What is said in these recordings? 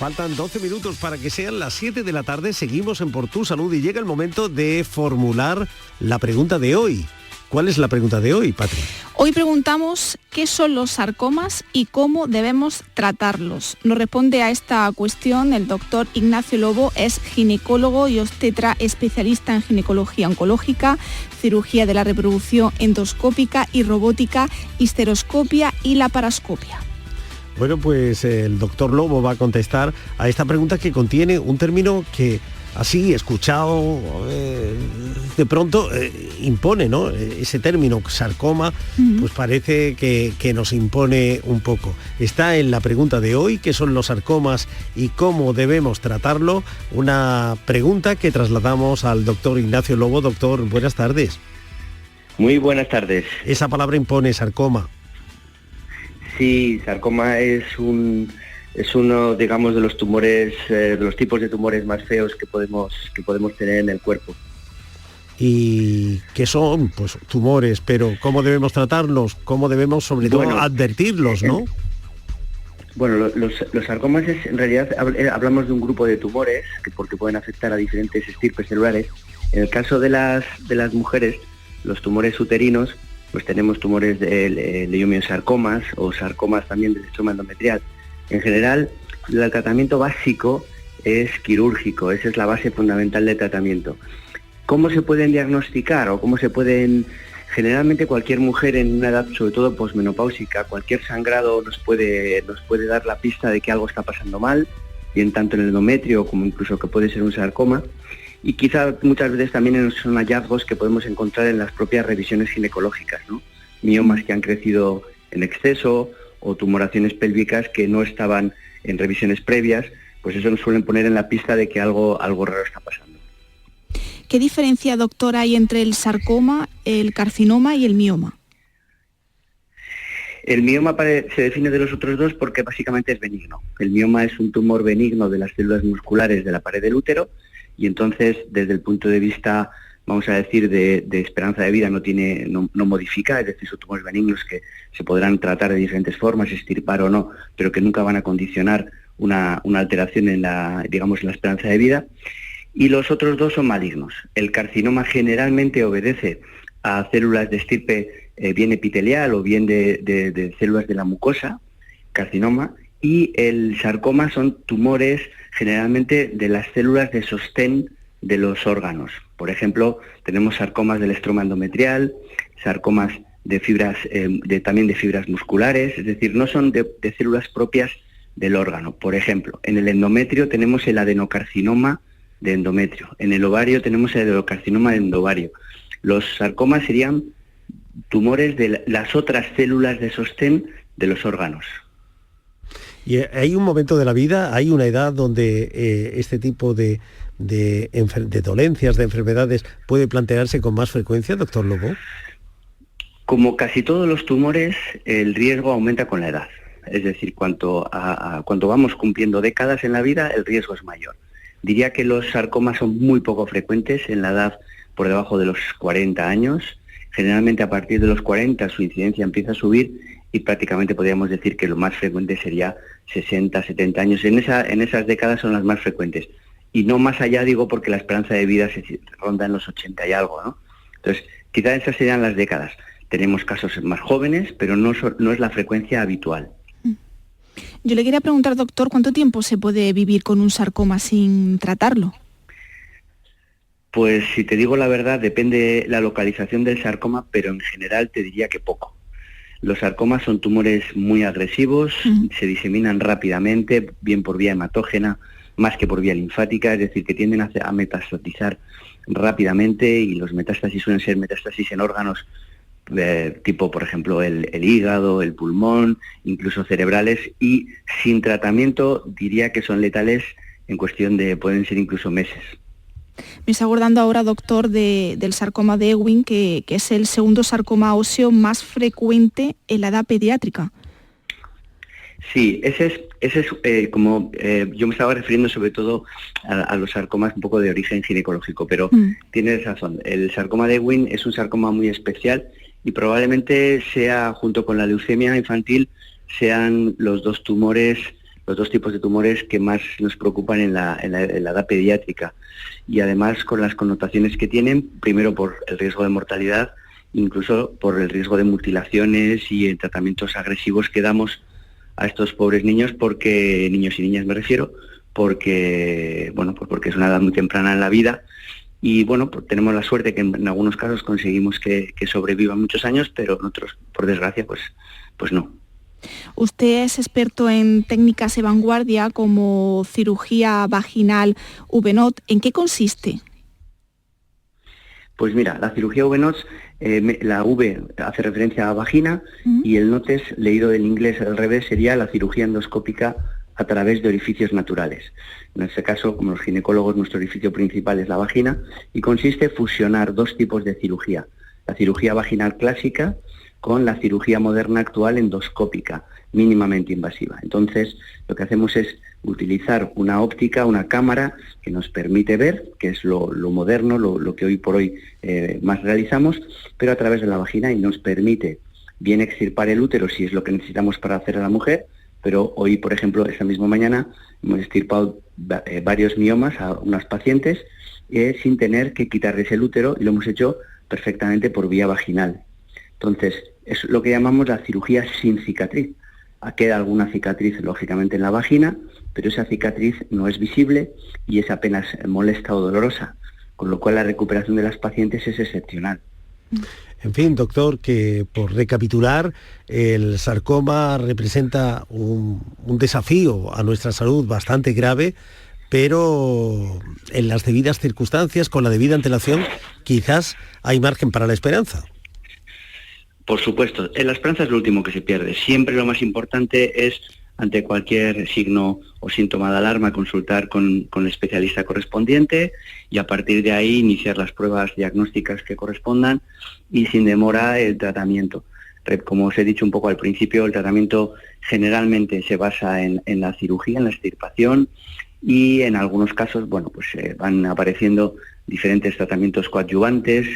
Faltan 12 minutos para que sean las 7 de la tarde. Seguimos en Por Tu Salud y llega el momento de formular la pregunta de hoy. ¿Cuál es la pregunta de hoy, Patri? Hoy preguntamos qué son los sarcomas y cómo debemos tratarlos. Nos responde a esta cuestión el doctor Ignacio Lobo, es ginecólogo y obstetra especialista en ginecología oncológica, cirugía de la reproducción endoscópica y robótica, histeroscopia y laparoscopia. Bueno, pues el doctor Lobo va a contestar a esta pregunta que contiene un término que, así, escuchado, de pronto impone, ¿no? Ese término, sarcoma, pues parece que nos impone un poco. Está en la pregunta de hoy, ¿qué son los sarcomas y cómo debemos tratarlo? Una pregunta que trasladamos al doctor Ignacio Lobo. Doctor, buenas tardes. Muy buenas tardes. Esa palabra impone, sarcoma. Sí, sarcoma es uno, digamos, de los tumores, de los tipos de tumores más feos que podemos tener en el cuerpo. ¿Y qué son? Pues tumores, pero ¿cómo debemos tratarlos? ¿Cómo debemos, sobre todo, advertirlos, no? Bueno, los sarcomas en realidad hablamos de un grupo de tumores porque pueden afectar a diferentes estirpes celulares. En el caso de las mujeres, los tumores uterinos, pues tenemos tumores de leiomiosarcomas o sarcomas también del estroma endometrial. En general, el tratamiento básico es quirúrgico, esa es la base fundamental del tratamiento. ¿Cómo se pueden diagnosticar o cómo se pueden...? Generalmente cualquier mujer en una edad, sobre todo posmenopáusica, cualquier sangrado nos puede dar la pista de que algo está pasando mal, bien tanto en el endometrio como incluso que puede ser un sarcoma. Y quizá muchas veces también son hallazgos que podemos encontrar en las propias revisiones ginecológicas, ¿no? Miomas que han crecido en exceso o tumoraciones pélvicas que no estaban en revisiones previas, pues eso nos suelen poner en la pista de que algo raro está pasando. ¿Qué diferencia, doctor, hay entre el sarcoma, el carcinoma y el mioma? El mioma se define de los otros dos porque básicamente es benigno. El mioma es un tumor benigno de las células musculares de la pared del útero y entonces desde el punto de vista, vamos a decir, de esperanza de vida no modifica, es decir, son tumores benignos que se podrán tratar de diferentes formas, extirpar o no, pero que nunca van a condicionar una alteración en la esperanza de vida. Y los otros dos son malignos. El carcinoma generalmente obedece a células de estirpe bien epitelial o bien de células de la mucosa, carcinoma, y el sarcoma son tumores generalmente de las células de sostén de los órganos. Por ejemplo, tenemos sarcomas del estroma endometrial, sarcomas de fibras, también de fibras musculares, es decir, no son de células propias del órgano. Por ejemplo, en el endometrio tenemos el adenocarcinoma de endometrio, en el ovario tenemos el adenocarcinoma de endovario. Los sarcomas serían tumores de las otras células de sostén de los órganos. Y hay un momento de la vida, hay una edad donde este tipo de dolencias, de enfermedades, puede plantearse con más frecuencia, doctor Lobo. Como casi todos los tumores, el riesgo aumenta con la edad. Es decir, cuanto vamos cumpliendo décadas en la vida, el riesgo es mayor. Diría que los sarcomas son muy poco frecuentes en la edad por debajo de los 40 años. Generalmente a partir de los 40 su incidencia empieza a subir y prácticamente podríamos decir que lo más frecuente sería 60, 70 años. En esas décadas son las más frecuentes. Y no más allá, digo, porque la esperanza de vida se ronda en los 80 y algo, ¿no? Entonces, quizás esas serían las décadas. Tenemos casos más jóvenes, pero no es la frecuencia habitual. Yo le quería preguntar, doctor, ¿cuánto tiempo se puede vivir con un sarcoma sin tratarlo? Pues si te digo la verdad, depende la localización del sarcoma, pero en general te diría que poco. Los sarcomas son tumores muy agresivos, se diseminan rápidamente, bien por vía hematógena, más que por vía linfática, es decir, que tienden a metastatizar rápidamente y los metástasis suelen ser metástasis en órganos tipo, por ejemplo, el hígado, el pulmón, incluso cerebrales, y sin tratamiento diría que son letales en cuestión de, pueden ser incluso meses. Me está acordando ahora, doctor, del sarcoma de Ewing, que es el segundo sarcoma óseo más frecuente en la edad pediátrica. Sí, ese es como yo me estaba refiriendo sobre todo a los sarcomas un poco de origen ginecológico, pero tienes razón, el sarcoma de Ewing es un sarcoma muy especial y probablemente sea, junto con la leucemia infantil, sean los dos tumores los dos tipos de tumores que más nos preocupan en la edad pediátrica. Y además con las connotaciones que tienen, primero por el riesgo de mortalidad, incluso por el riesgo de mutilaciones y tratamientos agresivos que damos a estos pobres niños, porque niños y niñas me refiero, porque porque es una edad muy temprana en la vida. Y bueno, pues tenemos la suerte que en algunos casos conseguimos que sobrevivan muchos años, pero en otros, por desgracia, pues no. Usted es experto en técnicas de vanguardia como cirugía vaginal V-NOT. ¿En qué consiste? Pues mira, la cirugía V-NOT, la V hace referencia a vagina y el NOT, leído del inglés al revés, sería la cirugía endoscópica a través de orificios naturales. En este caso, como los ginecólogos, nuestro orificio principal es la vagina y consiste en fusionar dos tipos de cirugía. La cirugía vaginal clásica con la cirugía moderna actual endoscópica, mínimamente invasiva. Entonces, lo que hacemos es utilizar una óptica, una cámara que nos permite ver, que es lo moderno, lo que hoy por hoy más realizamos, pero a través de la vagina, y nos permite bien extirpar el útero si es lo que necesitamos para hacer a la mujer, pero hoy, por ejemplo, esta misma mañana hemos extirpado varios miomas a unas pacientes sin tener que quitarles el útero, y lo hemos hecho perfectamente por vía vaginal. Entonces, es lo que llamamos la cirugía sin cicatriz. Queda alguna cicatriz, lógicamente, en la vagina, pero esa cicatriz no es visible y es apenas molesta o dolorosa, con lo cual la recuperación de las pacientes es excepcional. En fin, doctor, que por recapitular, el sarcoma representa un desafío a nuestra salud bastante grave, pero en las debidas circunstancias, con la debida antelación, quizás hay margen para la esperanza. Por supuesto, la esperanza es lo último que se pierde. Siempre lo más importante es, ante cualquier signo o síntoma de alarma, consultar con el especialista correspondiente y a partir de ahí iniciar las pruebas diagnósticas que correspondan y sin demora el tratamiento. Como os he dicho un poco al principio, el tratamiento generalmente se basa en la cirugía, en la extirpación, y en algunos casos, van apareciendo diferentes tratamientos coadyuvantes,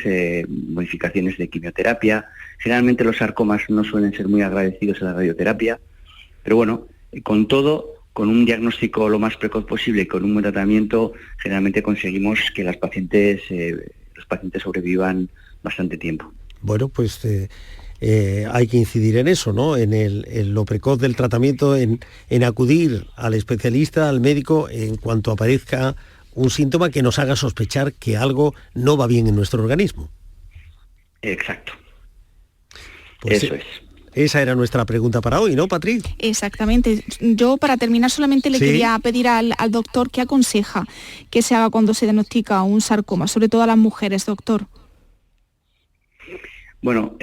modificaciones de quimioterapia. Generalmente los sarcomas no suelen ser muy agradecidos a la radioterapia, pero bueno, con todo, con un diagnóstico lo más precoz posible y con un buen tratamiento, generalmente conseguimos que los pacientes sobrevivan bastante tiempo. Bueno, pues hay que incidir en eso, ¿no? En lo precoz del tratamiento, en acudir al especialista, al médico, en cuanto aparezca un síntoma que nos haga sospechar que algo no va bien en nuestro organismo. Exacto. Pues eso es. Esa era nuestra pregunta para hoy, ¿no, Patri? Exactamente. Yo, para terminar, solamente le quería pedir al doctor qué aconseja que se haga cuando se diagnostica un sarcoma, sobre todo a las mujeres, doctor. Bueno,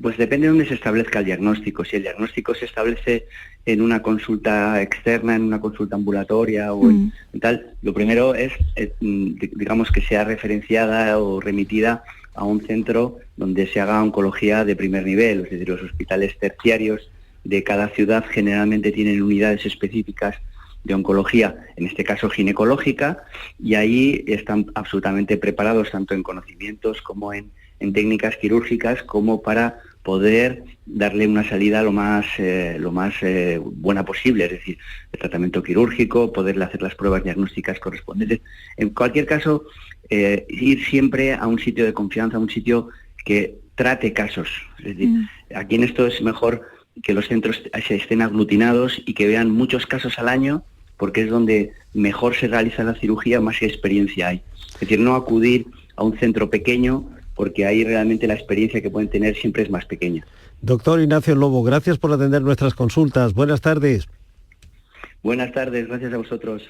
pues depende de dónde se establezca el diagnóstico. Si el diagnóstico se establece en una consulta externa, en una consulta ambulatoria o en tal, lo primero es, digamos, que sea referenciada o remitida a un centro donde se haga oncología de primer nivel. Es decir, los hospitales terciarios de cada ciudad generalmente tienen unidades específicas de oncología, en este caso ginecológica, y ahí están absolutamente preparados tanto en conocimientos como en técnicas quirúrgicas, como para poder darle una salida lo más buena posible, es decir, el tratamiento quirúrgico, poderle hacer las pruebas diagnósticas correspondientes. En cualquier caso, ir siempre a un sitio de confianza, a un sitio que trate casos. Es decir, aquí en esto es mejor que los centros se estén aglutinados y que vean muchos casos al año, porque es donde mejor se realiza la cirugía, más experiencia hay. Es decir, no acudir a un centro pequeño, porque ahí realmente la experiencia que pueden tener siempre es más pequeña. Doctor Ignacio Lobo, gracias por atender nuestras consultas. Buenas tardes. Buenas tardes, gracias a vosotros.